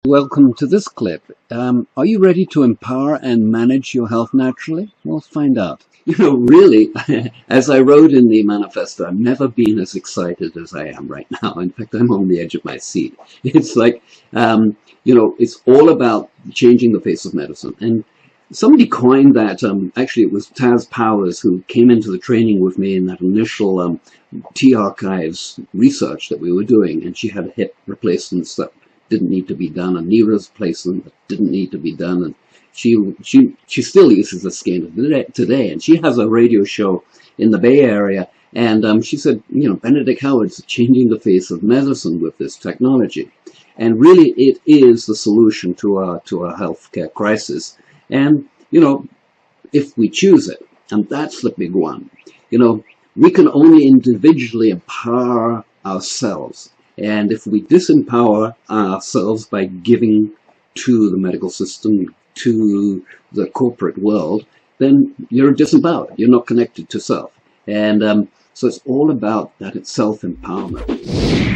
Welcome to this clip. Are you ready to empower and manage your health naturally? We'll find out. Really, as I wrote in the manifesto, I've never been as excited as I am right now. In fact, I'm on the edge of my seat. It's like, it's all about changing the face of medicine. And somebody coined that, actually it was Taz Powers who came into the training with me in that initial T-Archives research that we were doing, and she had hip replacements that didn't need to be done, a knee replacement that didn't need to be done, and she still uses the scan today, and she has a radio show in the Bay Area, and she said, Benedict Howard's changing the face of medicine with this technology, and really it is the solution to our healthcare crisis, and if we choose it, and that's the big one, we can only individually empower ourselves. And if we disempower ourselves by giving to the medical system, to the corporate world, then you're disempowered. You're not connected to self. And so it's all about that self-empowerment.